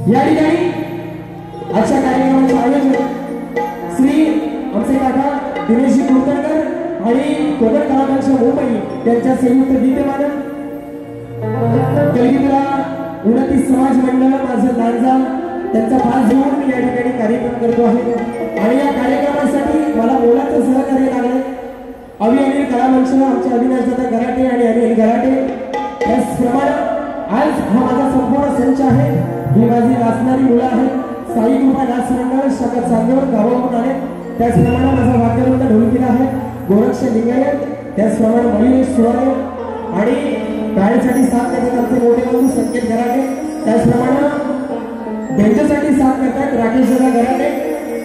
या ठिकाणी आजच्या कार्यक्रमाचे आयोजन श्री आमचे काका दिनेशजी कुलकर्णी आणि कोकण कलाकांच्या मुंबई त्यांच्या संयुक्त विद्यमानं कलगीतला उन्नती समाज मंडळ माझं लांजा त्यांचा पास घेऊन मी या ठिकाणी कार्यक्रम करतो आहे आणि या कार्यक्रमासाठी मला मोलाचं सहकार्य लागले अनिल कलामंच आमचे अविनाश दादा गराटे आणि अनिल गराटे त्याचप्रमाणे आज हा माझा संपूर्ण संच आहे ही माझी नाचणारी मुलं आहेत साई कृपा नाच मंडळ शाखा चांदोर गावावरून आले त्याचप्रमाणे माझा वाद्यवृंद ढोलकीला आहे गोरक्ष लिंगायत त्याचप्रमाणे मयुरेश सुवारे आणि गाण्यासाठी साथ देतात आमचे मोठे बंधू संकेत गराटे त्याचप्रमाणे त्यांच्यासाठी साथ करतात राकेश दादा गराटे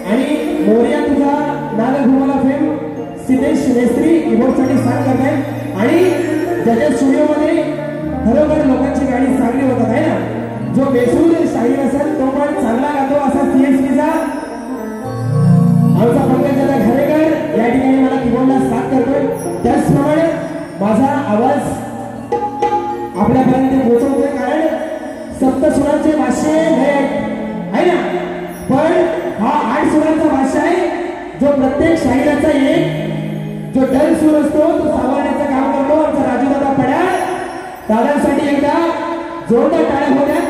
आणि मोर्या तुझा नाग घुमाला फेम सिद्धेश मेस्त्री कीबोर्डसाठी साथ करतायत आणि ज्याच्या स्टुडिओमध्ये खरोखर लोकांची गाणी चांगली होतात आहे ना जो बेसूर शाहीर असेल तो पण चांगला गातो असा सीएसपीचा आमचा पंकज दादा घरेकर या ठिकाणी मला कीबोर्डला साथ करतोय त्याचप्रमाणे माझा आवाज आपल्यापर्यंत पोहोचवतोय कारण सप्तसुरांचे भाष्य आहे ना पण हा 8 सुरांचा भाष्य आहे जो प्रत्येक शाहिराचा एक जो डल सूर असतो तो सावरण्याचं काम करतो आमचा राजू दादा पड्याळ दादांसाठी एकदा जोरदार टाळ्या होत्या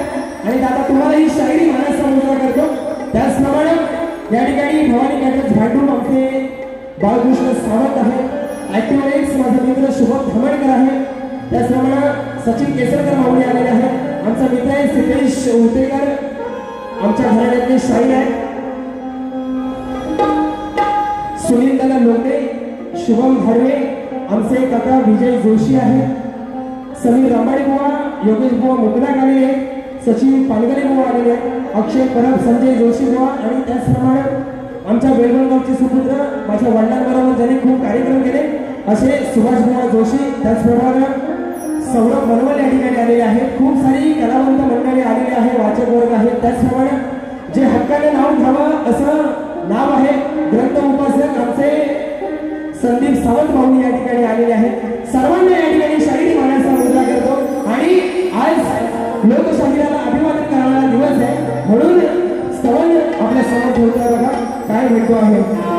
आणि दादा तुम्हाला ही शायरी म्हणायचा मुद्रा करतो त्याचप्रमाणे या ठिकाणी भवानी कॅटर्स भांडून आमचे बाळकृष्ण सावंत आहे ऍक्टिव्ह एक्स माझा मित्र शुभम धमणकर आहे त्याचप्रमाणे सचिन केसरकर माऊली आलेले आहे आमचा मित्र आहे सिद्धेश उतेकर आमच्या घराण्यातले शाहीर आहे सुनील दादा लोंढे शुभम धारवे आमचे काका विजय जोशी आहे समीर रामाडी बुवा योगेश बुवा मुकनाक आलेले सचिन पालगरे बुवा आलेले अक्षय परब संजय जोशी बुवा आणि त्याचप्रमाणे आमच्या बेळगावचे सुपुत्र माझ्या वडिलांबरोबर ज्यांनी खूप कार्यक्रम केले असे सुभाष बुवा जोशी त्याचप्रमाणे सौरभ मनवल या ठिकाणी आलेले आहेत खूप सारी कलावंत मंडळी आलेली आहे वाचक वर्ग आहेत त्याचप्रमाणे जे हक्काने नाव घ्यावं असं नाव आहे ग्रंथ उपासक आमचे संदीप सावंत माऊली या ठिकाणी आलेले आहेत सर्वांना या ठिकाणी शाहिरी मानाचा मुद्रा करतो आणि आज लोकशाहीला अभिवादन करणारा दिवस आहे म्हणून स्तवन आपल्या समोर ठेवतो बघा काय म्हणतो आहे हो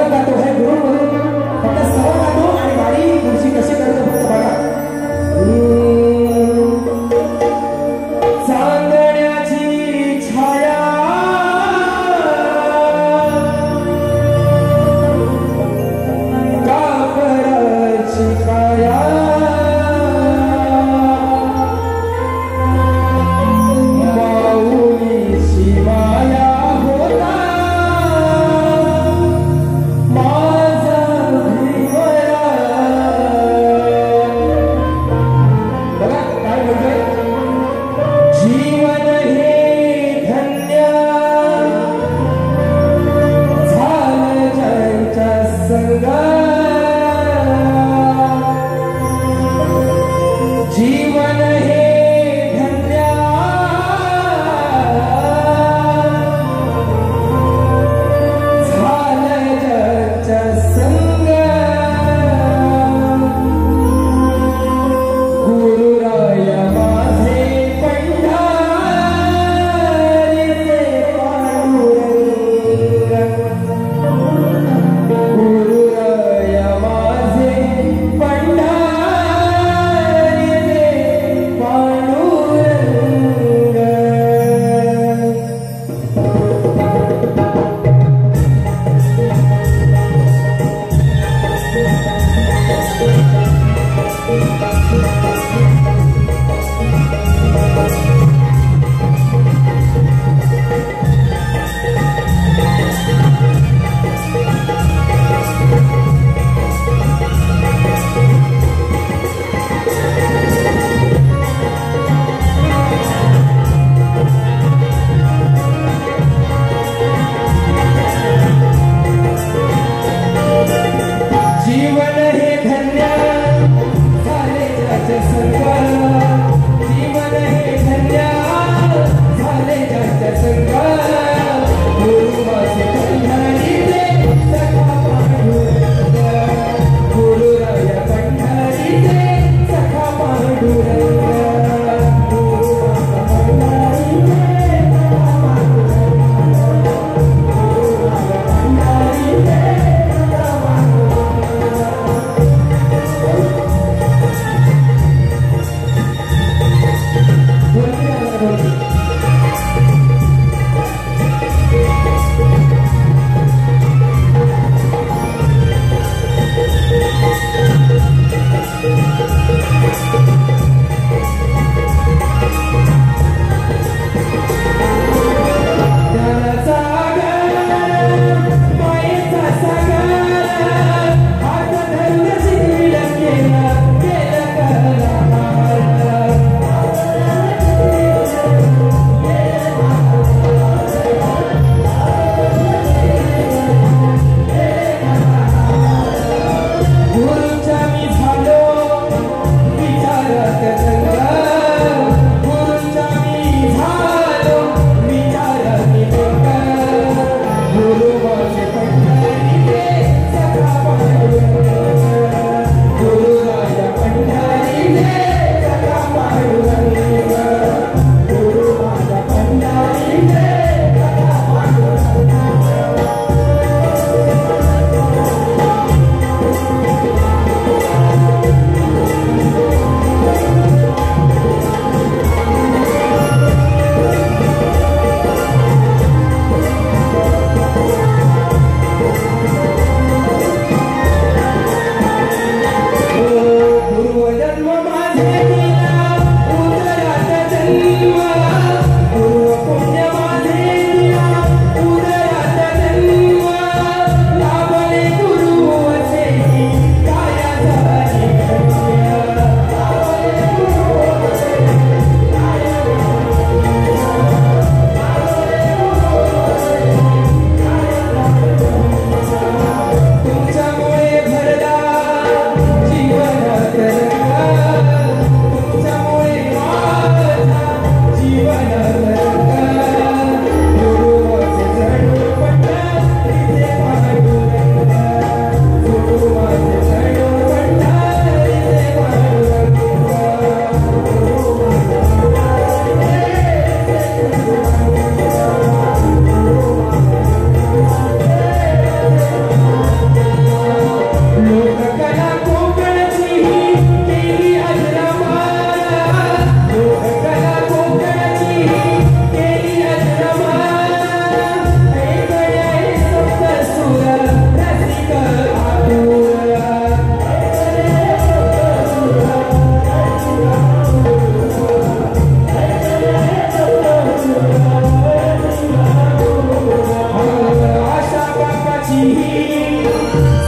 स्तवन गातो आहे गुरुमधून फक्त स्तवन गातो आणि गाडी खुर्ची कशी करतो फक्त बघा चांदण्याची छाया कापराची काया माऊलीची माया होता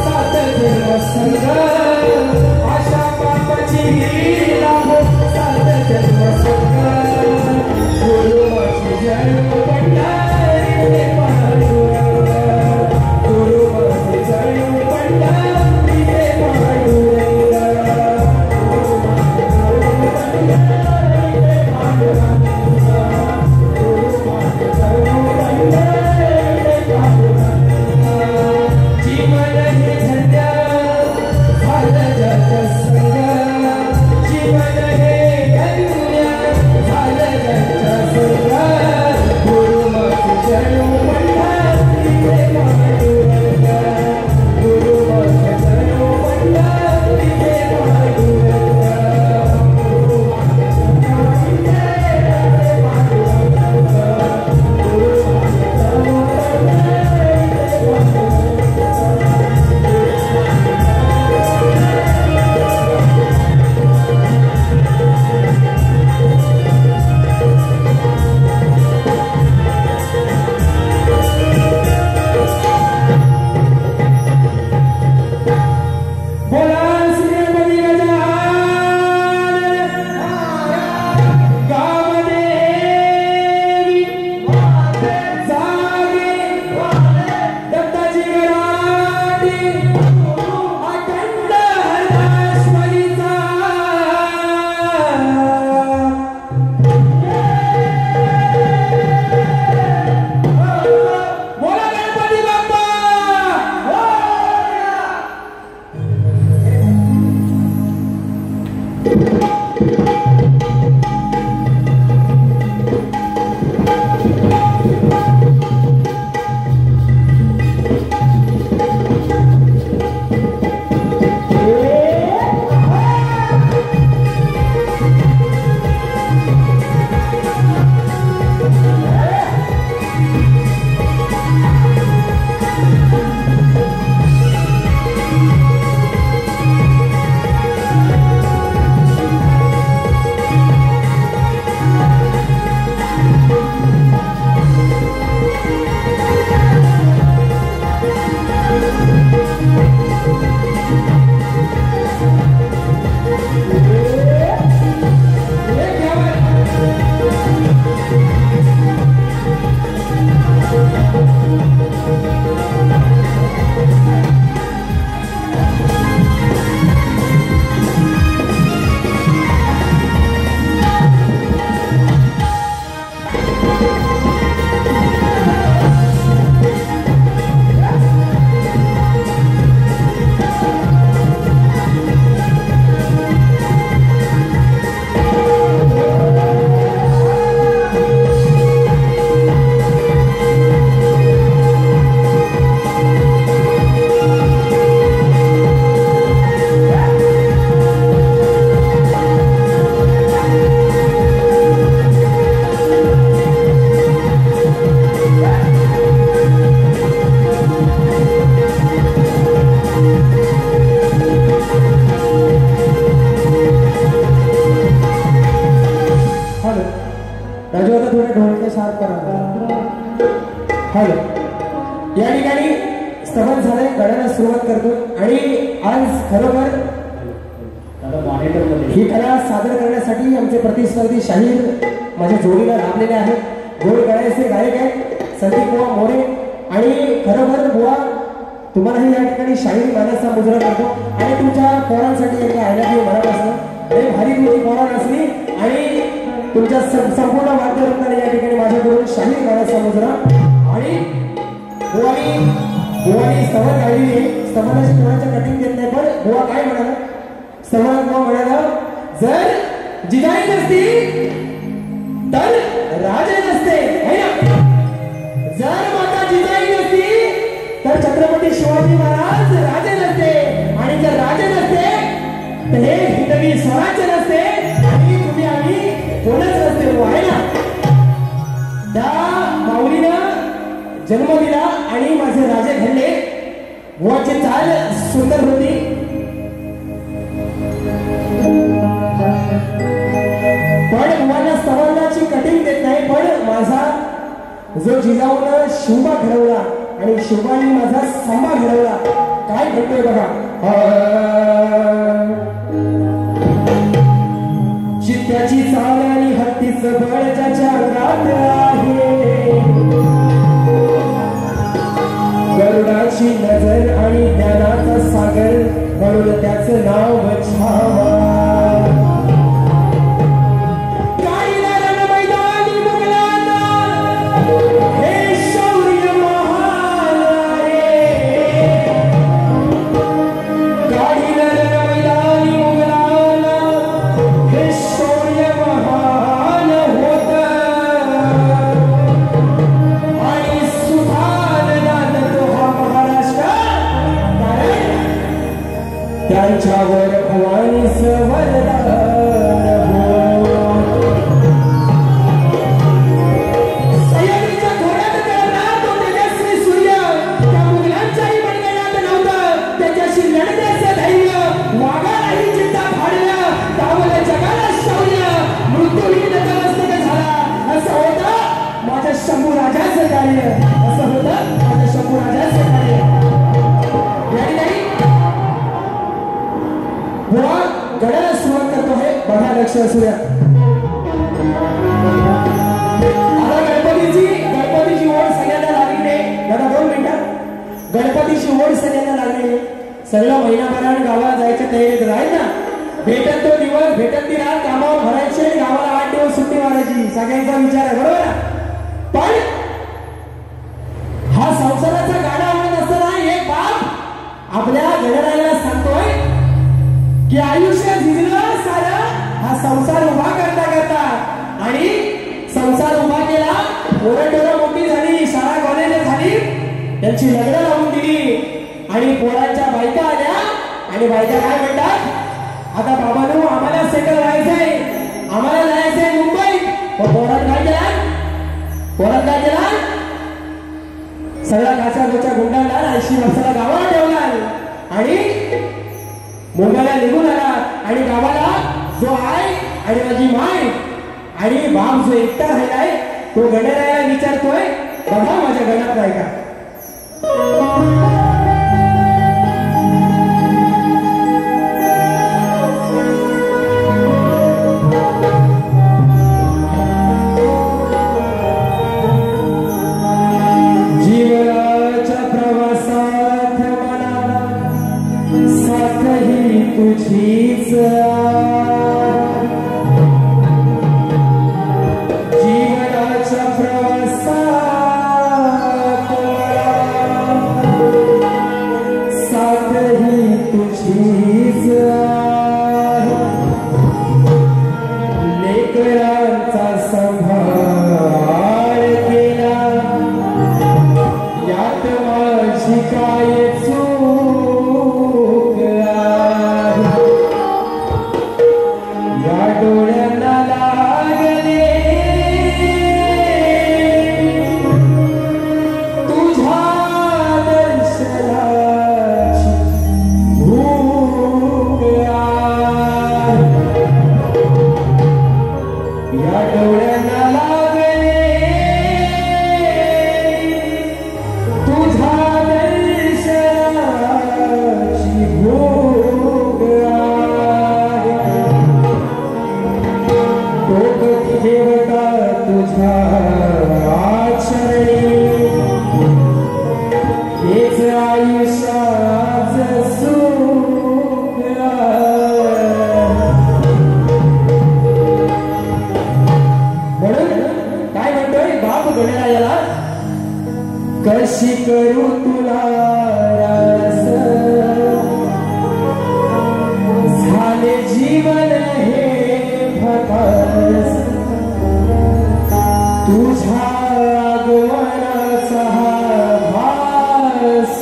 सात जन्म संग आशा पापाची लाभो सात जन्म संग गुरु माझी जन्म पंढरी पांडुरंग गुरु माझी जन्म पंढरी पांडुरंग गुरु माझी जन्म पंढरी पांडुरंग गुरु माझी जन्म पंढरी पांडुरंग जीवन हे धन्य झालं जग संग जीवन हे धन्य झालं जग संग गुरु माझी जन्म पंढरी पांडुरंग गुरु माझी जन्म पंढरी पांडुरंग गुरु माझी जन्म पंढरी पांडुरंग गुरु माझी जन्म बोला श्रीपती गजानन गावदेवी जागे दत्ताची गराडी अखंड हरदाश्वरीचा बोला गणपती बाप्पा राजू आता थोडे ढोलके शार्प करा. हॅलो या ठिकाणी स्तवन झालंय गाण्याला सुरुवात करतो आणि आज खरोखर ही कला सादर करण्यासाठी आमचे प्रतिस्पर्धी शाहीर माझ्या जोडीला लाभलेले आहेत. गोड गळ्याचे गायक आहेत संदीप बुवा मोरे आणि खरोखर बुवा तुम्हालाही या ठिकाणी शाहीर गाण्याचा मुजरा करतो आणि तुमच्या पोरांसाठी एक आयडिया मनापासून लय भारी तुमची पोरां असली आणि तुमच्या संपूर्ण वाद्यवृंदाने या ठिकाणी माझ्याकडून शाहीर गाण्याचा मुजरा आणि बुवानी स्तवन गायली. स्तवनाची कोणाच्या कटिंग देत नाही पण बुवा काय म्हणाला स्तवनात बुवा म्हणाला जर जिजाई नसती तर राजे नसते है ना. जर माता जिजाई नसती तर छत्रपती शिवाजी महाराज राजे नसते आणि जर राजे नसते तर हे हिंदवी स्वराज्य नसते आणि तुम्ही आम्ही कोणच नसते आहे ना. त्या माऊलीनं जन्म दिला आणि माझे राजे घडले. बुवाची चाल सुंदर होती. पण बुवाला स्तवनाची कटिंग देत नाही पण माझा जो जिजाऊनं शिवबा घडवला आणि शिवानी माझा संभा घडवला. काय घडतोय बघा. चित्त्याची चाल आणि हत्तीचं बळ ज्याच्या अंगात आहे, गरुडाची नजर आणि ज्ञानाचा सागर म्हणून त्याचं नाव छावा. त्यांच्यावर भवानीच वरदान हो. सह्याद्रीच्या घोड्यात गळला तो तेजस्वी सूर्य, त्या मुघलांच्याही मनगटात नव्हतं त्याच्याशी लढण्याचं धैर्य. वाघालाही चित्ता फाडलं, तावलं जगाला शौर्य, मृत्यूही नतमस्तक झाला. असं होतं माझ्या शंभू राजाचं कार्य, असं होतं माझ्या शंभू राजाचं कार्य. गडाला सुरुवात करतो आहे. बघा लक्ष असू द्या. आता गणपतीची ओढ सगळ्यांना लागली आहे. दादा 2 मिनिटं. गणपतीची ओढ सगळ्यांना लागली आहे. सगळं महिनाभराने गावाला जायच्या तयारीत राहील ना. भेटत तो दिवस, भेटत ती रात कामावर भरायची आणि गावाला 8 दिवस सुट्टी मारायची. सगळ्यांचा विचार आहे बरोबर ना. पण हा संसाराचा गाडा म्हणत असताना एक बाप आपल्या गणरायाला सांगतोय की आयुष्य झिजलं सारं हा संसार उभा करता करता, आणि संसार उभा केला. पोरं मोठी झाली, शाळा कॉलेज झाली, त्यांची लग्न लावून दिली आणि पोरांच्या बायका आल्या आणि बायका काय म्हणतात, आता बाबांनो आम्हाला सेटल व्हायचंय, आम्हाला जायचंय मुंबईत. पोरात काय केला, पोरात काय केला, सगळा काचा गोचा गुंडाला 80 वर्षाला गावाला ठेवला आणि मुंबईला निघून आला. आणि गावाला जो आहे आणि माझी माय आणि बाप जो एकटा राहिलाय तो गणरायाला विचारतोय, बघा माझ्या गणात नाही का. जीवनाच्या प्रवासात मला साथही तुझीच, जीवनाच्या प्रवासात साथही तुझीच, लेकरांचा संभाळ केला यात माझी काय चूक, या डोळ्यांना लागले तुझ्या दर्शनाची भूक, या डोळ्यांना लागले तुझ्या दर्शनाची भूक, डोक ठेवता तुझ्या आचरणी हेच आयुष्याचं सुख. म्हणून काय म्हणतोय बाप गणरायाला, कशी करू तुला रास, झाले जीवन हे भकास, तुझ्या आगमनाचा भास,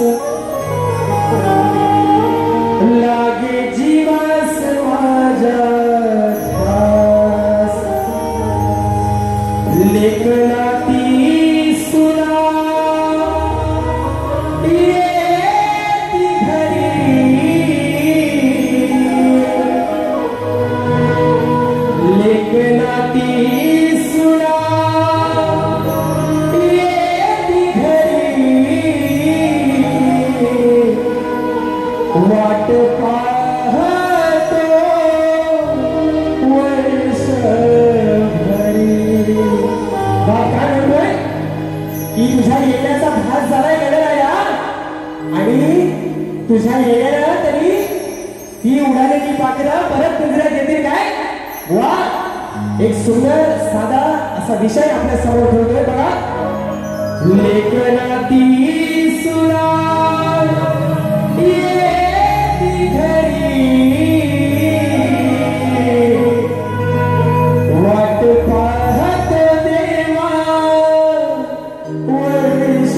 लागे जीवास माझ्या ध्यास, लेखना ती सुना येती घरी, लेखना ती सुना येती घरी, वाट पाहतो वर्ष भरी काय म्हणतोय की तुझ्या येण्याचा भास झालाय गेलेला या आणि तुझ्या येण्याला तरी ती उडालेली पाखरं परत पिंजऱ्यात येतील काय वा एक सुंदर साधा असा विषय आपल्या समोर ठेवतोय बघा लेखनाती सुरा येती घरी वाट पाहत देवा वर्ष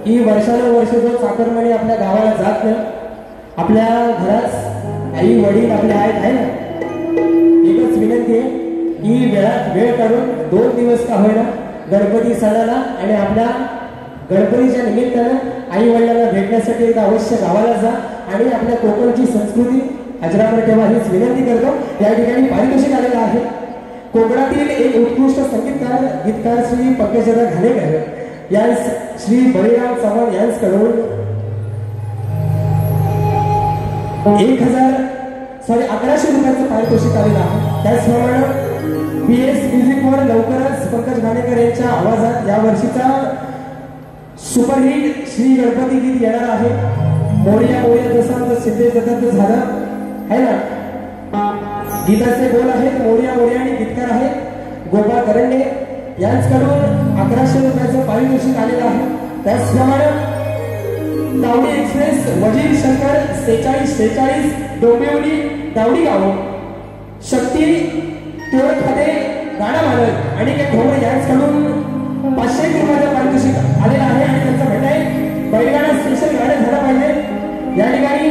की वर्षानुवर्ष जो चाकरमानी आपल्या गावाला जात नाही, आपल्या घरात आई वडील आपले आहेत आहे ना, एकच विनंती आहे की वेळात वेळ काढून 2 दिवस का होईना गणपती सणाला आणि आपल्या गणपतीच्या निमित्तानं आई वडिलांना भेटण्यासाठी एकदा अवश्य गावाला जा आणि आपल्या कोकणची संस्कृती अजरामर ठेवा हीच विनंती करतो। या ठिकाणी पारितोषिक आलेलं आहे कोकणातील एक उत्कृष्ट संगीतकार गीतकार श्री पंकजदा घाणेकर यांस श्री बळीराम चव्हाण यांच्याकडून 1100 रुपयाचं पारितोषिक आलेलं आहे। त्याचप्रमाणे PS म्युझिकवर लवकरच पंकज घाणेकर यांच्या आवाजात या वर्षीचा सुपरहिट श्री गणपती गीत येणार आहे। मोरया मोरया जसं आमचं सिद्धेश दत्ताचं झालं आहे ना, गीताचे बोल आहेत मोरया मोरया आणि गीतकार आहेत गोपाळ करंडे यांच्याकडून 1100 रुपयाचं पारितोषिक आलेलं आहे। त्याचप्रमाणे दावडी एक्सप्रेस वजीर शंकर 4646 डोंबिवली दावडी गाव शक्ती तोड खाते गाडा मालक आणि के ढोबळे यांच्याकडून 500 रुपयाचं पारितोषिक आलेलं आहे आणि त्यांचं म्हणणं आहे बैलगाडा स्पेशल गाड्या झाला पाहिजे। या ठिकाणी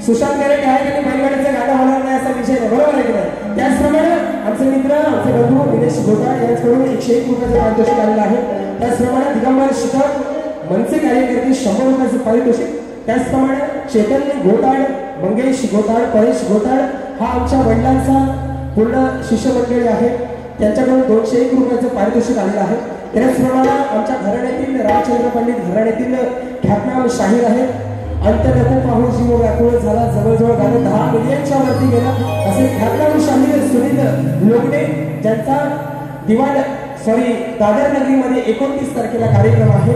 सुशांत करे काय की बैलगाड्याचं गाडा होणार नाही असा विषय नाही, बरोबर आहे की नाही? त्याचप्रमाणे आमचे मित्र आमचे बंधू निलेश गोटाळ यांच्याकडून 101 रुपयाचं पारितोषिक आलेलं आहे। त्याचप्रमाणे दिगंबर शिखर मनसे कार्यकर्ते 100 रुपयाचं पारितोषिक। त्याचप्रमाणे चैतन्य गोटाळ मंगेश गोटाळ परेश गोटाळ हा आमच्या वडिलांचा पूर्ण शिष्यमंडळी आहे, त्यांच्याकडून 201 रुपयाचं पारितोषिक आलेलं आहे। त्याचप्रमाणे आमच्या घराण्यातील रामचंद्र पंडित घराण्यातील ख्यातनाम शाहीर आहेत। अंत नको पाहू जीव व्याकुळ झाला जवळजवळ गाणं 10 मिलियनच्या वरती गेलं असे ख्यातनाम शाहीर सुनील लोगडे ज्यांचा दादर नगरीमध्ये 29 तारखेला कार्यक्रम आहे।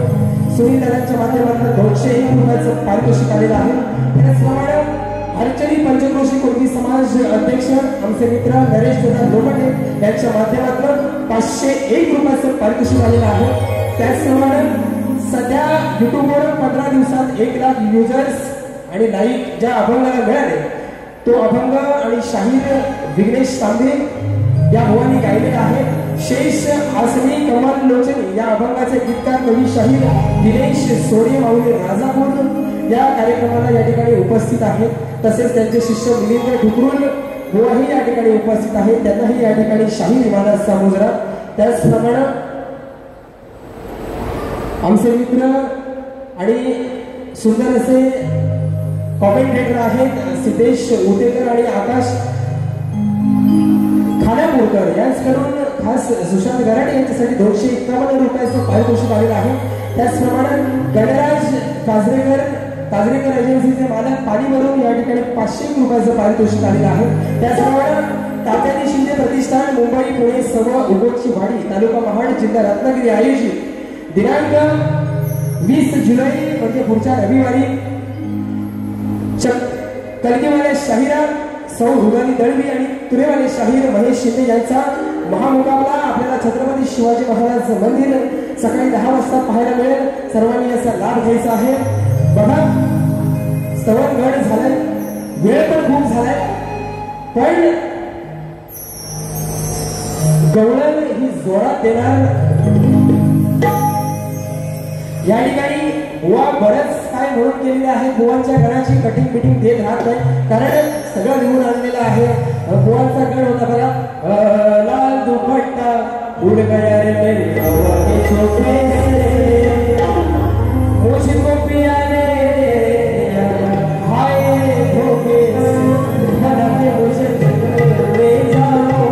सुनील दादांच्या माध्यमातून 201 रुपयाचं पारितोषिक आलेलं आहे। त्याचप्रमाणे हरचरी पंचक्रोशी कोळी समाज अध्यक्ष आमचे मित्र नरेश दादा लोमटे यांच्या माध्यमातून 501 रुपयाचं पारितोषिक आलेलं आहे। त्याचप्रमाणे सध्या युट्यूबवर 15 दिवसात 1 लाख युजर्स आणि लाईक ज्या अभंगाला मिळाले तो अभंग आणि शाहीर विघ्नेश तांबे या भवानी गायलेला आहे। शेष आसनी कमल लोचनी या अभंगाचे गीतकार कवी शाहीर दिनेश सोडे माऊली राजापूर या कार्यक्रमाला या ठिकाणी उपस्थित आहेत। तसेच त्यांचे शिष्य मिलिंद ठुकरून बुवाही या ठिकाणी उपस्थित आहेत, त्यांनाही या ठिकाणी शाहीर इमानाचा मुजरा। त्याचप्रमाणे आमचे मित्र आणि सुंदर असे कॉमेंटेटर आहेत सिद्धेश उतेकर आणि आकाश खानापूरकर यांच्याकडून खास सुशांत गराडे यांच्यासाठी 251 रुपयाचं पारितोषिक आलेलं आहे। त्याचप्रमाणे गणराज काजरेकर एजन्सीचे मालक पाणीवरून या ठिकाणी 500 रुपयाचं पारितोषिक आलेलं आहे। त्याचप्रमाणे तात्याजी शिंदे प्रतिष्ठान मुंबई पुणे सव उगोची वाडी तालुका महाड जिल्हा रत्नागिरी आयोजित दिनांक 20 जुलै म्हणजे पुढच्या रविवारी कलगीवाले शाहीर सौ रुगाली दळवी आणि तुरेवाले शाहीर महेश शिंदे यांचा महामुकाबला आपल्याला छत्रपती शिवाजी महाराज मंदिर सकाळी 10 वाजता पाहायला मिळेल। सर्वांनी याचा लाभ घ्यायचा आहे। बघा स्तवनगड झालाय, वेळ पण खूप झालाय, पण गवळण ही जोरात देणार। या ठिकाणी बुवा बरंच काय म्हणून केलेले आहे, बुवांच्या गणाची कटिंग बिटिंग देत राहत नाही कारण सगळं लिहून आणलेलं आहे। बुवांचा गण होता बघा लाल दुपट्टा उड गया रे मेरे छोटे मुझे को पिया रे हाय धोखे बना के मुझे ले जाओ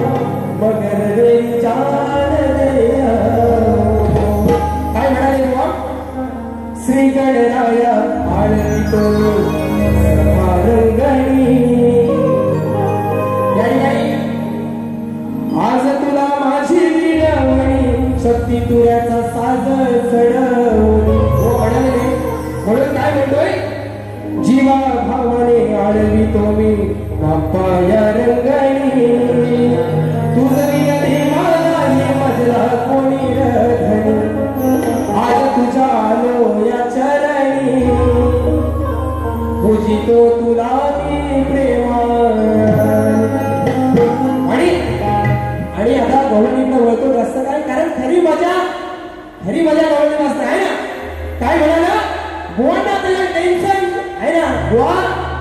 मगर रे जान रे काय म्हणाले बुवा श्री गणराया आळतो मारंगणी आज तुला माझी विडवणी शक्ती तुऱ्याचा साज चढवणी हो म्हणाले म्हणून काय म्हणतोय जीवा भावाने आळवी तो मी बाप्पा या रंगणी तुझी देवाला हे मजला कोणी रधणी आज तुझ्या आलो या चरणी पूजितो तुला मी प्रेमा आणि आता गवळणीकडे वळतो रस्ता काय कारण खरी मजा गवळणी वाजता आहे ना। काय म्हणाला बुवांना त्याला टेन्शन आहे ना. बुवा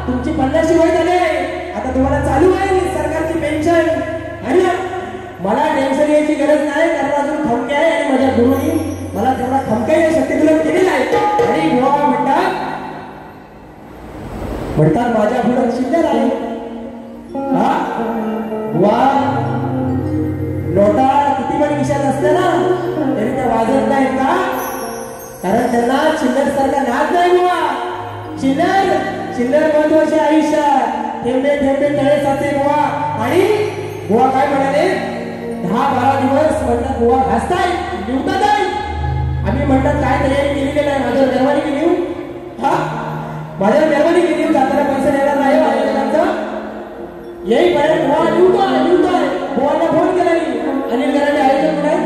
तुमची 50 वय झाले, आता तुम्हाला चालू आहे सरकारची पेन्शन. आणि मला टेन्शन यायची गरज नाही, कारण अजून खमके आहे आणि माझ्या गुरुनी मला तेवढा खमके शक्ती तुला केलेला आहे. आणि बुवा म्हणतात माझ्या पुढे शिल्लक आहे. हा बुवा नोटा किती पण विषयात असते ना तरी त्या वाजत नाहीत का, कारण त्यांना चिल्लर सारखा नाद नाही. बुवा चिल्लर महत्वाचे आयुष्यात, थेंबे थेंबे तळे साचे. बुवा आणि बुवा काय म्हणाले, 10-12 दिवस म्हणतात बुवा घासताय लिहतात आहे. आम्ही म्हणतात काय तयारी केलेली नाही, माझ्यावर मेहरबानी केली. हा माझ्यावर मेहरबानी केली, जाताना पैसे द्यायला नाही आलेल्यांचं येईपर्यंत बुवा लिहतोय. बुवाला फोन केला नाही, अनिल गराडे आयोजक कुठे आहे,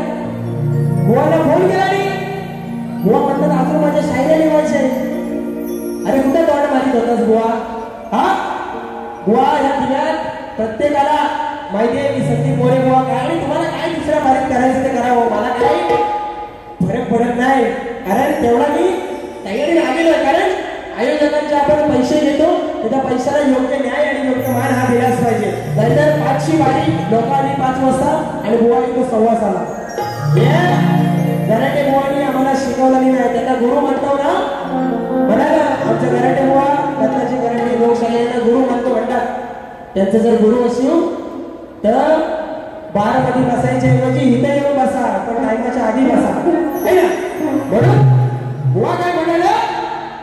बुवाला फोन केला नाही. बुवा म्हणतात अजून माझ्या शाळेला लिहायचे. अरे कुठे तोंड मारित होतास बुवा. हा बुवा या दिव्यात प्रत्येकाला माहिती आहे की संदीप मोरे बुवा काय, आणि तुम्हाला काय दुसऱ्या बारीक करायचं ते करावं, मला काही फरक पडत नाही. कारण तेवढा मी तयारी आलेलो आहे. कारण आयोजकांचे आपण पैसे घेतो, त्या पैशाला योग्य न्याय आणि योग्य मान हा दिलाच पाहिजे. नाहीतर 5ची बारी लोकांनी 5 वाजता आणि बुवा येतो 6:15. गराटे बुवानी आम्हाला शिकवलं नाही, त्यांना गुरु म्हणतो ना. म्हणा ना आमच्या गराटे बुवा रत्नाजी गराटे लोकशाहीला गुरु म्हणतो म्हणतात. त्यांचं जर गुरु असू तर बारमध्ये बसायच्या ऐवजी इथे येऊन बसा, पण टायमाच्या आधी बसा, है ना. म्हणून बुवा काय म्हणाले,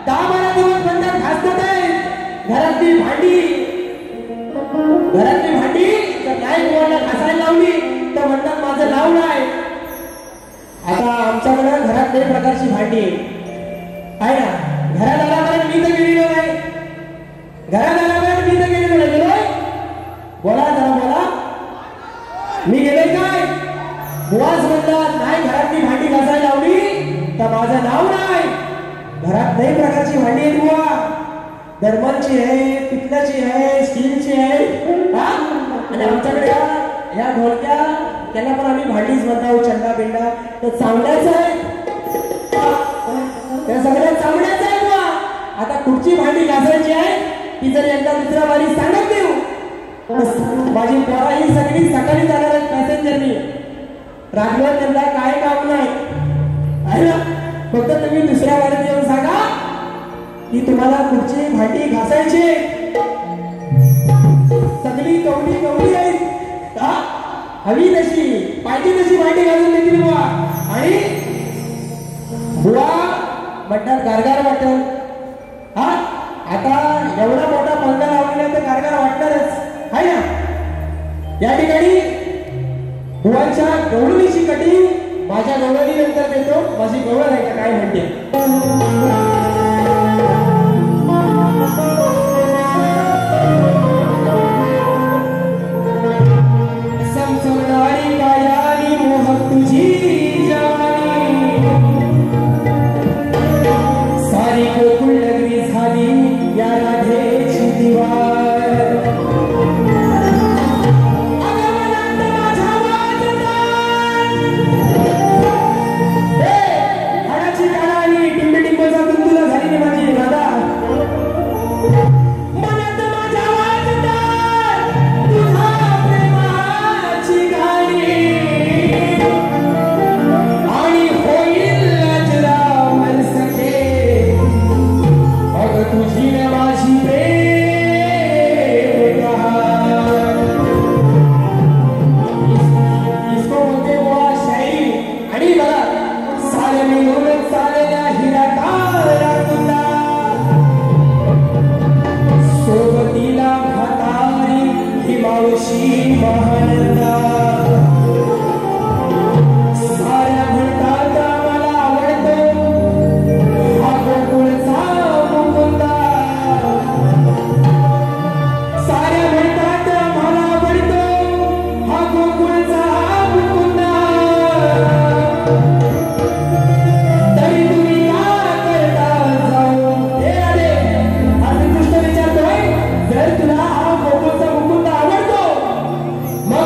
10-12 दिवस म्हणतात घासतात आहे घरातली भांडी तर नाही बुवाला घासायला लावली तर म्हणतात माझं नाव नाही. आता आमच्याकडे घरात 2 प्रकारची भांडी आहे ना. घरात आल्यापर्यंत मी तर गेलेलो नाही, गेलोय. बोला जरा बोला, मी गेलोय काय. बुवाच म्हणतात नाही घरातली भांडी घासायला लावली तर माझं नाव नाही. घरात 2 प्रकारची भांडी आहेत बुवा, दरमलची आहे, पितलाची आहे, स्टीलची आहे. हा आणि आमच्याकडे या ढोलक्या त्याला पण आम्ही भांडीच म्हणतो, चंडा बिंडा. तर चांगल्याच आहे, त्या सगळ्या चांगल्याच आहे बुवा. आता कुठची भांडी घासायची आहे ती जर एकदा दुसऱ्या बारी सांगत देऊ, माझी पोरा ही सगळी सकाळी जाणार आहेत पॅसेंजरनी. रागवत त्यांना काय काम नाही आहे ना. फक्त तुम्ही दुसऱ्या वारीत येऊन सांगा की तुम्हाला कुठची भांडी घासायची, सगळी कवडी आहे का, हवी तशी पाहिजे तशी भांडी घालून देतील बुवा. आणि बुवा म्हणतात गारगार वाटेल. हा आता एवढा मोठा पंखा लावलेला तर गारगार वाटणारच आहे ना. या ठिकाणी बुवांच्या गवळणीची कटिंग माझ्या गवळणी नंतर देतो. माझी गवळ आहे का काय म्हणते. समसमणारी कायानी मोहक तुझी जवानी, सारी गोकुळ नगरी झाली या राधेची दिवार.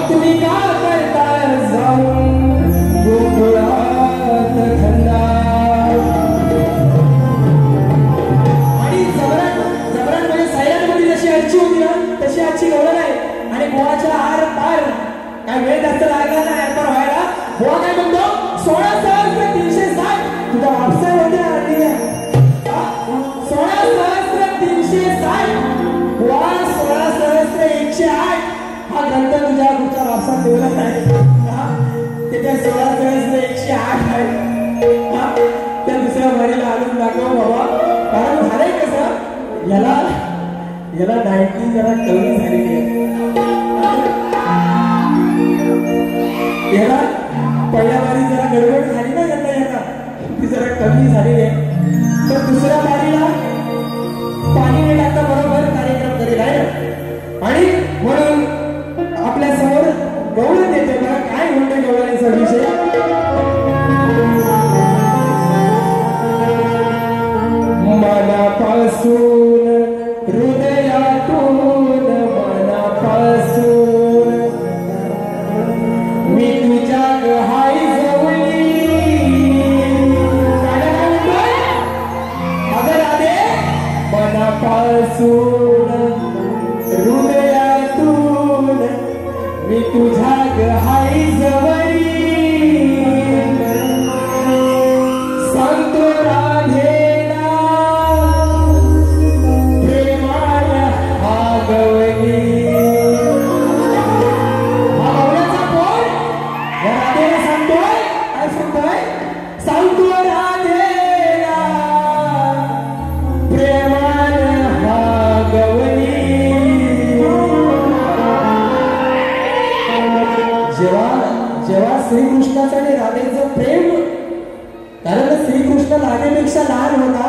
तुम्ही सुद्धा 108 आहे. त्या दुसऱ्या वारीला आणून दाखव बाबा. कारण झालंय कसं, याला 90 जरा कमी झालेली आहे. याला पहिल्या वारी जरा गडबड झाली ना, यांना ती जरा कमी झालेली आहे. तर दुसऱ्या वारीला पाणी नाही टाकता बरोबर कार्यक्रम करेल आहे ना. आणि म्हणून आपल्या समोर गवळण येते बघा. काय म्हणते गवळणीचा विषय? मनापासून हृदयातून, मनापासून मी तुझ्या हाय जवळी. अगर आदे मनापासून हृदयातून मी तुझ्या हाय जवळी. सांगतो राधेला प्रेमाने हागवली. हा बावल्याचा कोण? या राधेला सांगतोय. काय सांगतोय? सांगतो राधेला प्रेमाने हागवली. जेव्हा श्रीकृष्णाचं आणि राधेचं प्रेम, कारण श्रीकृष्ण राधेपेक्षा लहान होता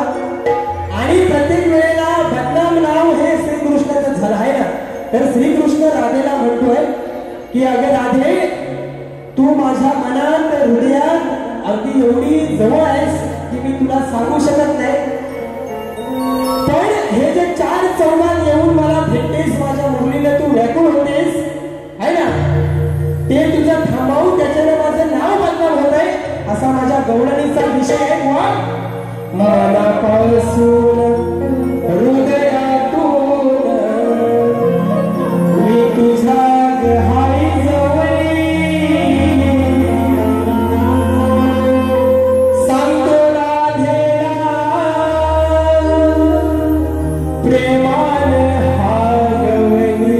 आणि प्रत्येक वेळेला बदनाम नाव हे श्रीकृष्णाचं झालं आहे ना. तर श्रीकृष्ण राधेला म्हणतोय की अगं राधे, तू माझ्या मनात हृदयात अगदी एवढी जवळ आहेस की मी तुला सांगू शकत नाही. पण हे जे 4 चौघात येऊन मला भेटतेस, माझ्या मुरलीला तू व्याकुळ होतेस आहे ना, ते तुझं थांबवून त्याच्याने माझं नाव बदनाम होत आहे, असा माझ्या गवळणीचा विषय आहे. मनापासून हृदयातून मी तुझ्या हाय जवळी. सांगतो राधेला प्रेमाने हागवली.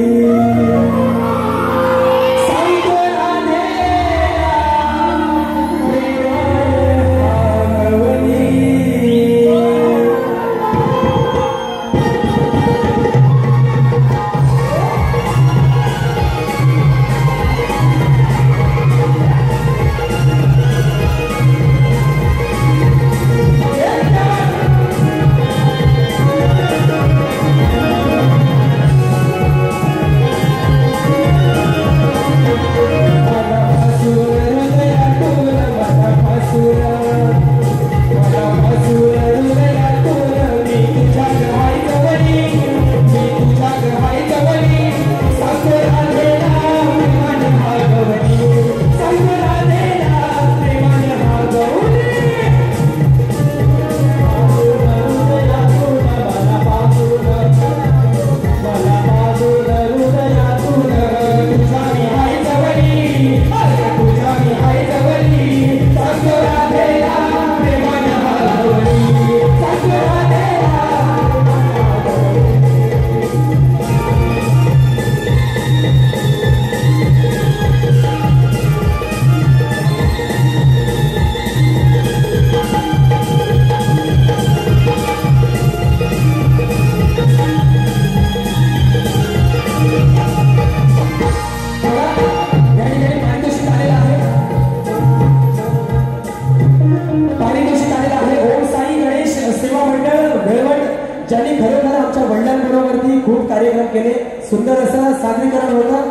ज्यांनी खरोखर आमच्या वडिलांबरोबरती खूप कार्यक्रम केले. सुंदर असं सादरीकरण होतं.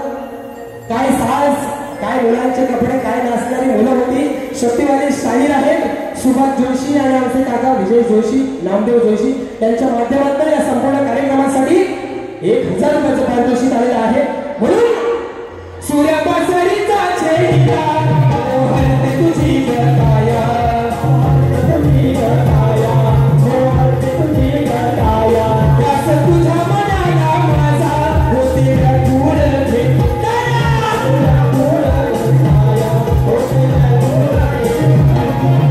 काय साज, काय मुलांचे कपडे, काय नाचणारी मुलं होती. शक्तिवादी शाहीर आहेत सुभाष जोशी आणि आमचे काका विजय जोशी, नामदेव जोशी, त्यांच्या माध्यमातून या संपूर्ण कार्यक्रमासाठी 1000 रुपयाचं पारितोषिक आलेलं आहे. म्हणून सूर्यापासरीचा छेडिला हरते तुझी गताया, तुझी गताया, हरते तुझी गताया, त्यास तुझ्या मनाला माझा होते रटून भेटाया, रटून भेटाया, होते रटून भेटाया.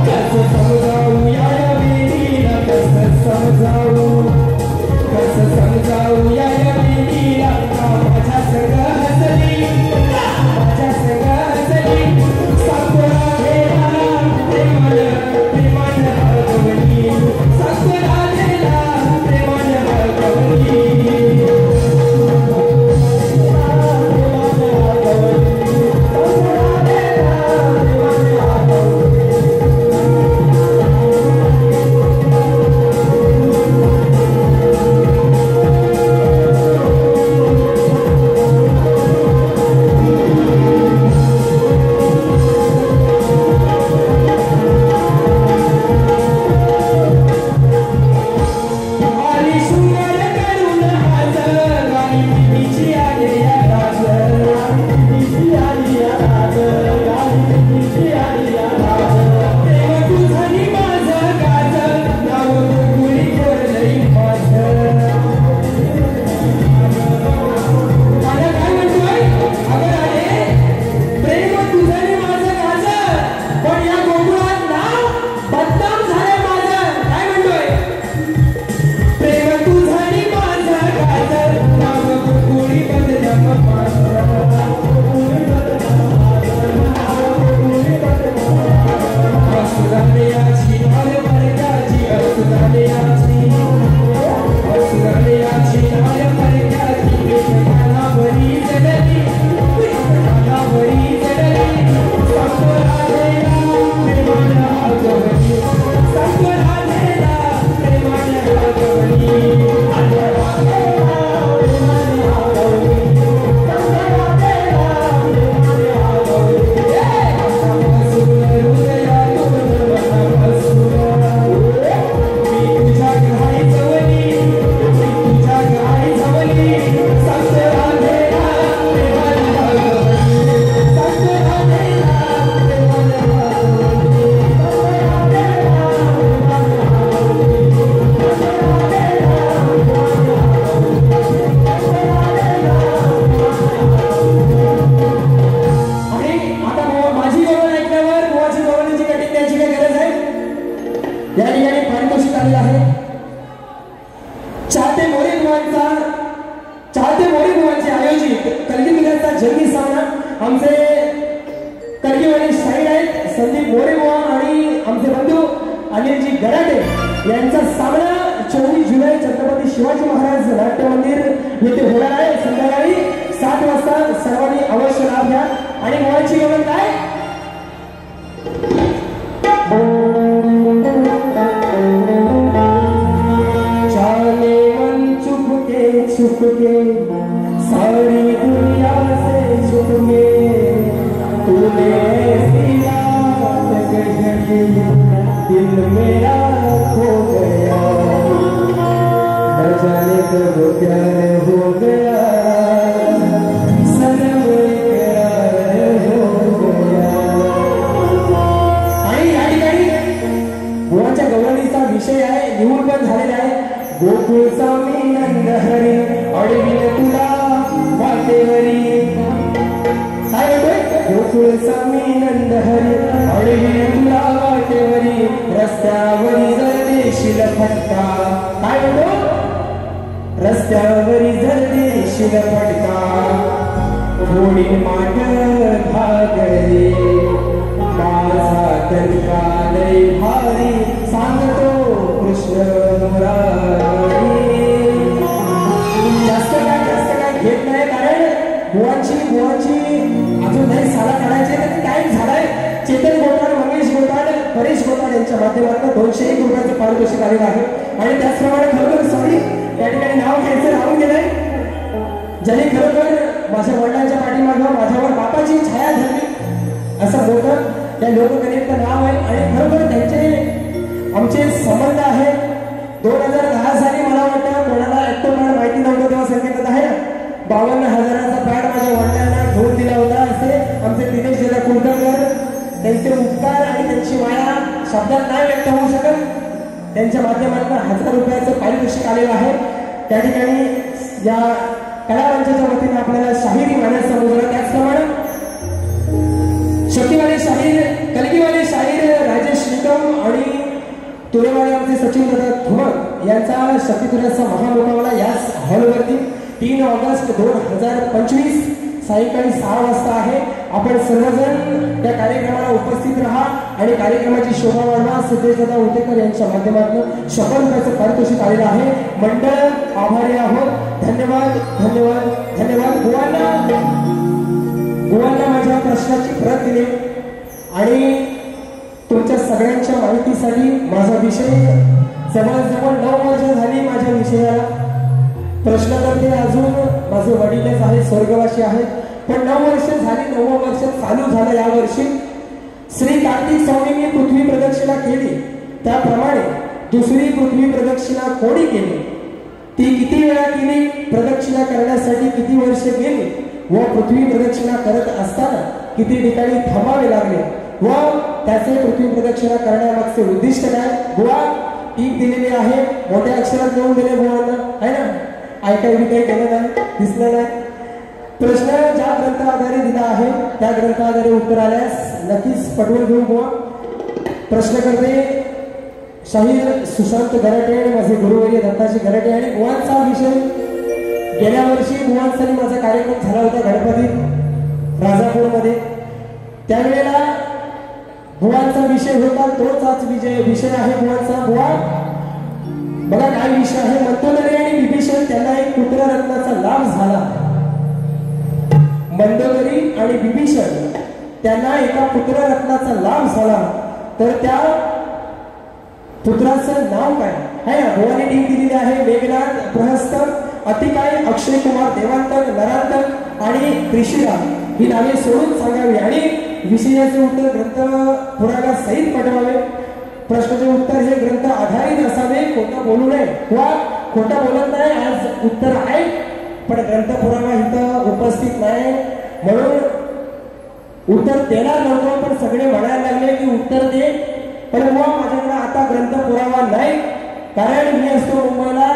कसं समजावू या वेळीला, कसं समजावू, कसं समजावू या वेळीला, माझ्या सगळं हसली, माझ्या सगळं हसली, साकोरा अनिलजी गराटे यांचा सामना 24 जुलै छत्रपती शिवाजी महाराज नाट्य मंदिर येथे होणार आहे संध्याकाळी 7 वाजता. सर्वांनी अवश्य लाभ घ्या. आणि मुळाची गमन काय चाले मन चुपके चुपके सारी दुनिया से छुप गए तूने ऐसी बात कही दिल मेरा खो गया न जाने कब प्यार हो गया सनम इकरार हो गया. आणि या ठिकाणी बुवाच्या गवळणीचा विषय आहे निवड पण झालेला आहे. गोकुळ स्वामी नंद हरी अडविल तुला वाटेवरी काय होतोय गोकुळ स्वामी नंद हरी अडविल तुला वाटेवरी रस्त्यावरी जर देशील फटका काय होतो रस्त्यावरी जर देशील फटका थोडी माठ भागरे माझा तनका लय भारी सांगतो कृष्ण मुरारी. जास्त काय घेत नाही कारण बुवाची अजून नाही साला काढायचे तर टाइम झालाय. चेतन गोटाड मंगेश गोटाड परेश गोटाड यांच्या माध्यमातून 201 रुपयाचं पारितोषिक आलेलं आहे. आणि त्याचप्रमाणे खरोखर सॉरी त्या ठिकाणी नाव घ्यायचं राहून गेलंय ज्यांनी खरोखर माझ्या वडिलांच्या पाठीमागं माझ्यावर बापाची छाया धरली असं मोठं त्या लोककलेचं नाव आहे. आणि खरोखर त्यांचे आमचे संबंध आहेत. 2010 साली मला वाटतं कोणाला ऍक्टोबर माहिती नव्हतं तेव्हा सांगितलं आहे ना 52,000चा पॅड माझ्या वडिलांना घेऊन दिला होता. असे आमचे दिनेश दादा कुलकर्णी त्यांचे उपकार आणि त्यांची माया शब्दात नाही व्यक्त होऊ शकत. त्यांच्या माध्यमातून 1000 रुपयाचं पारितोषिक आलेलं आहे. त्या ठिकाणी या कलावंताच्या वतीने आपल्याला शाहिरी मानाचा मुजरा त्याचप्रमाणे शक्तीवाले शाहीर कलगीवाले शाहीर राजेश निकम आणि तुरेवाले आमचे सचिन दादा धुमक यांचा शक्तीतुऱ्याचा महामुकाबला याच हॉलवरती 3 ऑगस्ट 2025 सायंकाळी 6 वाजता आहे. आपण सर्वजण त्या कार्यक्रमाला उपस्थित राहा आणि कार्यक्रमाची शोभा वाढवा. सिद्धेशदादा उतेकर यांच्या माध्यमातून 100 रुपयाचं पारितोषिक आलेलं आहे. मंडळ आभारी आहोत. धन्यवाद धन्यवाद धन्यवाद. बुवांना माझ्या प्रश्नाची प्रत दिली आणि तुमच्या सगळ्यांच्या माहितीसाठी माझा विषय जवळजवळ 9 वर्ष झाली माझ्या विषयाला. प्रश्नकर्ते अजून माझे वडीलच आहेत स्वर्गवासी आहेत पण 9 वर्ष झाली. 9वं वर्ष चालू झालं या वर्षी. श्री कार्तिक स्वामींनी पृथ्वी प्रदक्षिणा केली त्याप्रमाणे दुसरी पृथ्वी प्रदक्षिणा कोणी केली ती किती वेळा केली प्रदक्षिणा करण्यासाठी किती वर्ष गेली व पृथ्वी प्रदक्षिणा करत असताना किती ठिकाणी थांबावे लागले व त्याचे पृथ्वी प्रदक्षिणा करण्यामागचे उद्दिष्ट काय. बुवा टीप दिलेली आहे मोठ्या अक्षरात लिहून दिले बुवांना आहे ना. ऐकायला काही केलं नाही दिसलं नाही. प्रश्न ज्या ग्रंथाआधारे दिला आहे त्या ग्रंथाआधारे उत्तर आल्यास नक्कीच पटवून घेऊ बुवा. प्रश्न करते शाहीर सुशांत गराटे आणि माझे गुरुवर्य दत्ताजी गराटे आणि बुवांचा विषय गेल्या वर्षी बुवांसाठी माझा कार्यक्रम झाला होता गणपतीत राजापूरमध्ये. त्यावेळेला बुवांचा विषय होता तोच आज विषय आहे बुवांचा. बुवा बघा काय विषय आहे. मंदोदरी आणि विभीषण त्यांना एक पुत्ररत्नाचा लाभ झाला. मंदोदरी आणि विभीषण त्यांना एका पुत्ररत्नाचा लाभ झाला तर त्या पुत्राचं नाव काय आहे. बुवाने टीम दिलेली आहे. मेघनाथ प्रहस्त अतिकाय अक्षय कुमार देवांतक नरांतक आणि त्रिशिरा ही नावे सोडून सांगावी आणि विषयाचे उत्तर ग्रंथ पुराणा सहित पाठवावे. प्रश्नाचे उत्तर हे ग्रंथ आधारित असावे. खोटं बोलू नये किंवा खोटं बोलत नाही. आज उत्तर आहे पण ग्रंथ पुराणा इथं उपस्थित नाही म्हणून उत्तर देणार नव्हतं पण सगळे म्हणायला लागले की उत्तर दे. पण बुवा माझ्याकडे आता ग्रंथ पुरावा नाही कारण मी असतो मुंबईला.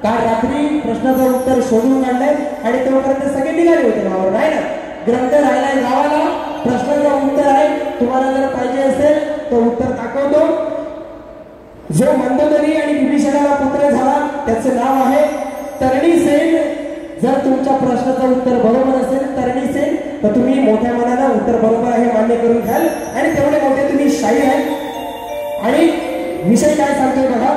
काल रात्री प्रश्नाचं उत्तर शोधून काढलंय आणि तोपर्यंत सगळे निघाले होते गावावर नाही ना. ग्रंथ राहिलाय गावाला. प्रश्नाचं उत्तर आहे. तुम्हाला जर पाहिजे असेल तर उत्तर दाखवतो. जो मंदोदरी आणि विभीषणाला पुत्र झाला त्याचे नाव आहे तरणी सेन. जर तुमच्या प्रश्नाचं उत्तर बरोबर असेल तरणी सेन तर तुम्ही मोठ्या मनानं उत्तर बरोबर आहे मान्य करून घ्याल आणि तेवढे मोठे तुम्ही शाहीर आहे. आणि विषय काय सांगतोय बघा.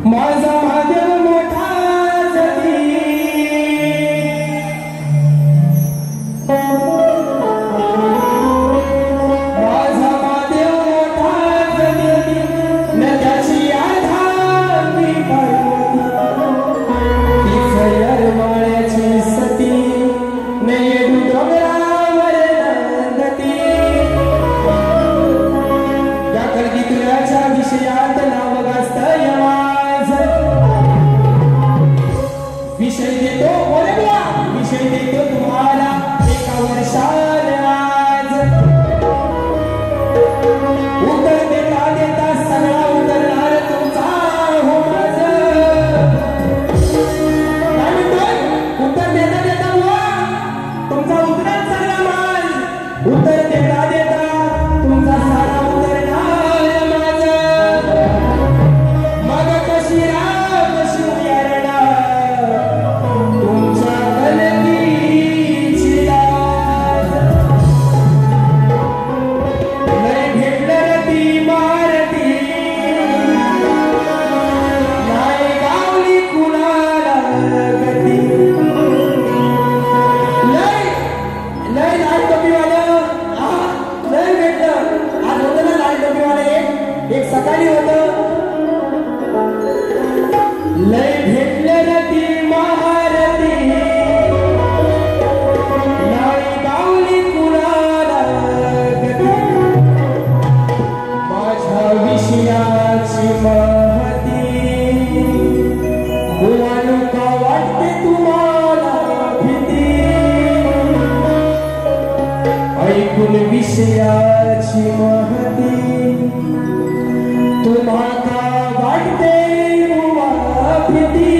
माझा महादेव मोठा जती, माझा महादेव मोठा जती, न त्याची आधारी तीच यरमाळ्याची सती, न येडू डोंगरावर नंदती. या कलगीतुऱ्याच्या विषयात नाव गाजतंय विषय देतो बोलवा, विषय देतो तुम्हाला एका वर्षात आज. उत्तर देता देता सगळा उतरणार तुमचा हो माझ. काय म्हणतोय? उत्तर देता देता तुमचा उतरणार सगळा माल. उत्तर देता देता तुमचा सारा उतरणार माझ. मग कशी राम शिवयारणा तुमच्या कलगीची लाज. लय भेटलं ती मारती, नाही गावली कुणाला गती. लय लय लाल टोपीवालं लय भेटलं. आज होतं ना लाल टोपीवालं एक सकाळी होतं. लय भेटलं ती महारती, नाही गावली कुणाला गती. माझ्या विषयाची महती मुलांनो का वाटते तुम्हाला भीती. ऐकून विषयाची महती तुम्हाला वाटते भीती.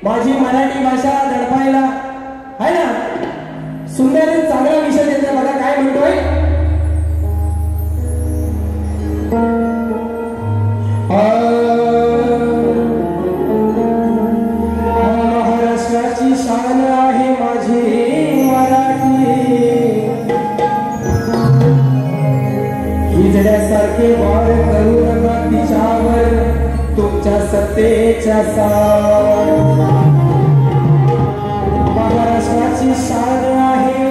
माझी मराठी भाषा दडपायला है ना. सुंदर चांगला विषय देतोय बघा. काय म्हणतोय? महाराष्ट्राची शान आहे माझी मराठी, हिजड्यासारखे वार करू नका तिच्यावर तुमच्या सत्तेच्या साथ. महाराष्ट्राची शान आहे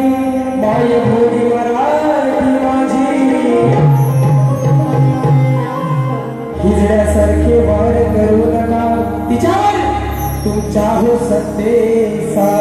मायभूमी मराठी माझी, हिजड्यासारखे वार करू नका तिच्यावर तुमच्या हो सत्तेचा.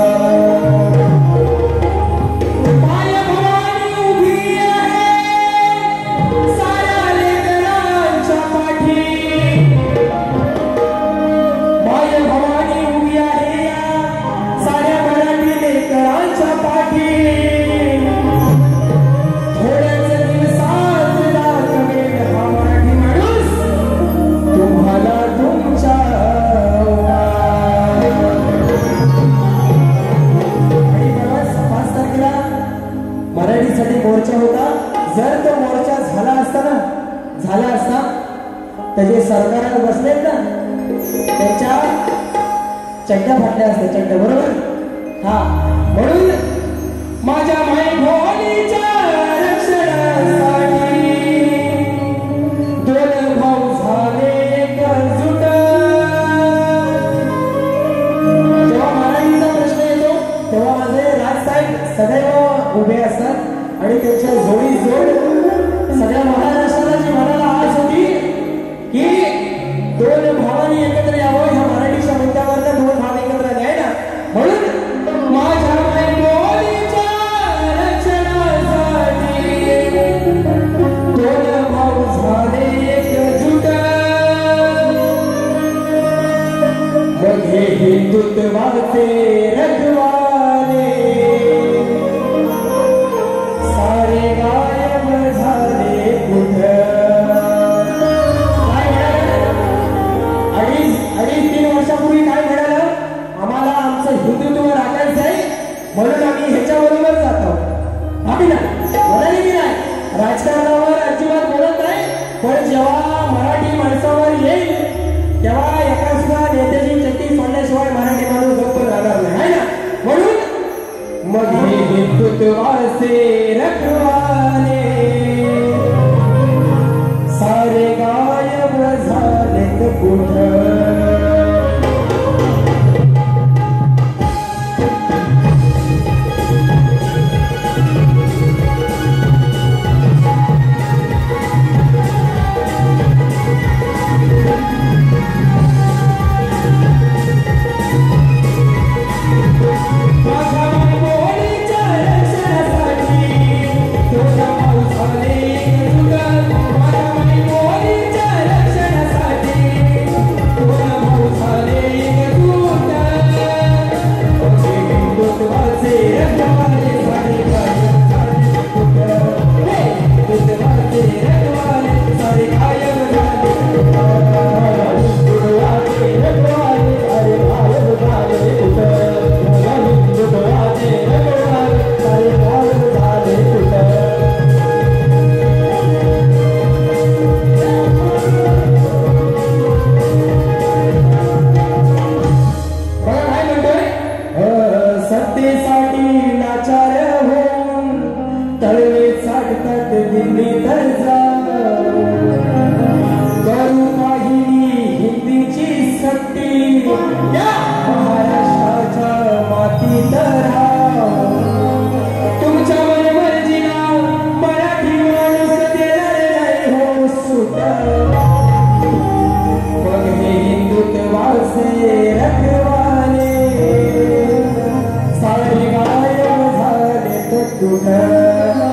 मोर्चा होता. जर तो मोर्चा झाला असता त्याचे सरकार बसलेत ना, त्याच्या चड्ड्या फाटल्या असतात चड्ड्या बरोबर हा म्हणून माझ्या माई भवानीच्या रक्षणासाठी दोन भाऊ झाले एकजूट जेव्हा महाराणीचा प्रश्न येतो तेव्हा माझे राजसाहेब सदैव उभे असतात आणि त्यांच्या जोडी जोड सगळ्या महाराष्ट्राला जी मनाला आस होती की दोन भावांनी एकत्र यावं ह्या मराठीच्या मुद्द्यावर दोन भाव एकत्र नाही ना म्हणून माझ्या मायबोलीच्या रक्षणासाठी दोन भाऊ झाले एकजूट मग हे हिंदुत्वाचे रखवाले सारे गायब झाले कुठं अडीच 3 वर्षापूर्वी काय मिळालं आम्हाला आमचं हिंदुत्व राखायचं आहे म्हणून आम्ही ह्याच्याबरोबर जातो आम्ही ना म्हणाले की नाही राजकारणावर अजिबात बोलत नाही पण जेव्हा मराठी माणसावर येईल तेव्हा एका सुद्धा नेत्याची चट्टी सोडल्याशिवाय मराठी माणूस गप्प राहणार नाही आहे ना म्हणून मग हे हिंदुत्वाचे रखवाले सारे गायब झालेत कुठं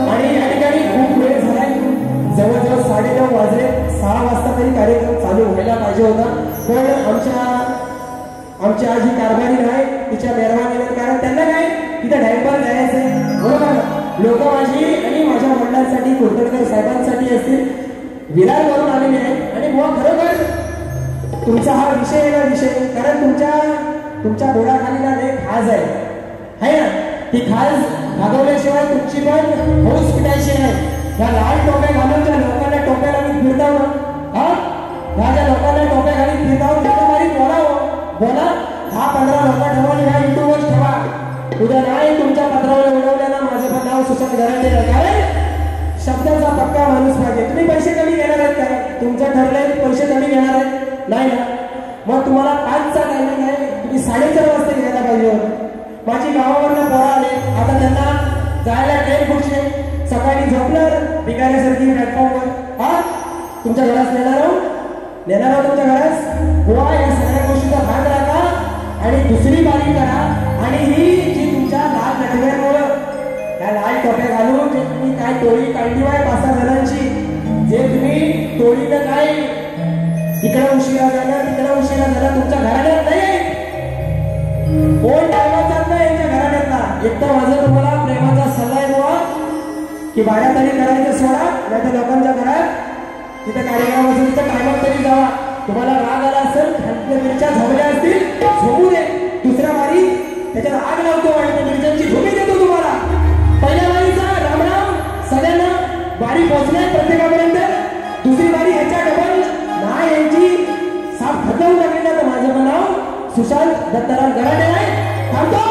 आणि या ठिकाणी खूप वेळ झालाय जवळजवळ 9:30 वाजले 6 वाजता तरी कार्यक्रम चालू व्हायला पाहिजे होता पण आमची आजी कारभारी नाही तिच्या मेहरबानीने कारण त्यांना काय तिथे डायपर जायचंय बरोबर लोक माझी आणि माझ्या वडिलांसाठी कुलकर्णी साहेबांसाठी असतील विरार वरून आलेले आहेत आणि बुवा खरोखर तुमचा हा विषय आहे ना विषय कारण तुमच्या डोळ्याखाली ना एक खाज आहे ना ती खाज भागवल्याशिवाय तुमची पण हौस पिटायची नाही या लाल टोप्या घालून ज्या लोकांना टोप्याला मी फिरताव ना ह्या ज्या लोकांना टोप्या घालून फिरताव मारी बोला 10-15 लोक ठेवा ह्या युट्यूबवर ठेवा उद्या नाही तुमच्या पत्रावर उडवल्या ना माझं पण नाव सुशांत घराटे कारण शब्दाचा पक्का माणूस पाहिजे तुम्ही पैसे कमी घेणार आहेत काय तुमचं ठरलंय पैसे कमी घेणार आहेत नाही ना मग तुम्हाला 5चा टायमिंग आहे तुम्ही 4:30 वाजता घ्यायला पाहिजे माझी गावावरनं पोरं आले आता त्यांना जायला ट्रेन पुढचे सकाळी झोपणार बिगाऱ्यासारखी प्लॅटफॉर्मवर हा तुमच्या घरात नेणार तुमच्या घरात गोवा या सगळ्या गोष्टीचा भाग राखा आणि दुसरी बारी करा आणि ही जी तुमच्या लाल नटव्यांमुळं या लाल टोप्या घालून जे तुम्ही काय टोळी काढली आहे 5-6 जणांची जे तुम्ही टोळीनं काय इकडं उशिरा झाला तुमच्या घराण्यात नाही कोण टायमात जात नाही यांच्या घराण्यातला एक तर माझा तुम्हाला प्रेमाचा सल्ला आहे बुवा की बाऱ्या तरी करायचं सोडा नाही तर लोकांच्या घरात तिथे कार्यक्रम असेल तर टायमात तरी जावा तुम्हाला राग आला असेल खाल्ल्या मिरच्या झोपल्या असतील झोपू दे दुसऱ्या वारी त्याच्यात आग लावतो आणि त्या मिरच्यांची झोपी देतो तुम्हाला पहिल्या वारीचा रामराम सगळ्यांना वारी पोहोचल्या प्रत्येकापर्यंत दुसरी वारी ह्याच्या डबल नाही यांची साफ खतवून टाकलेला तर माझं नाव सुशांत दत्ताराम गराडे आहे थांबतो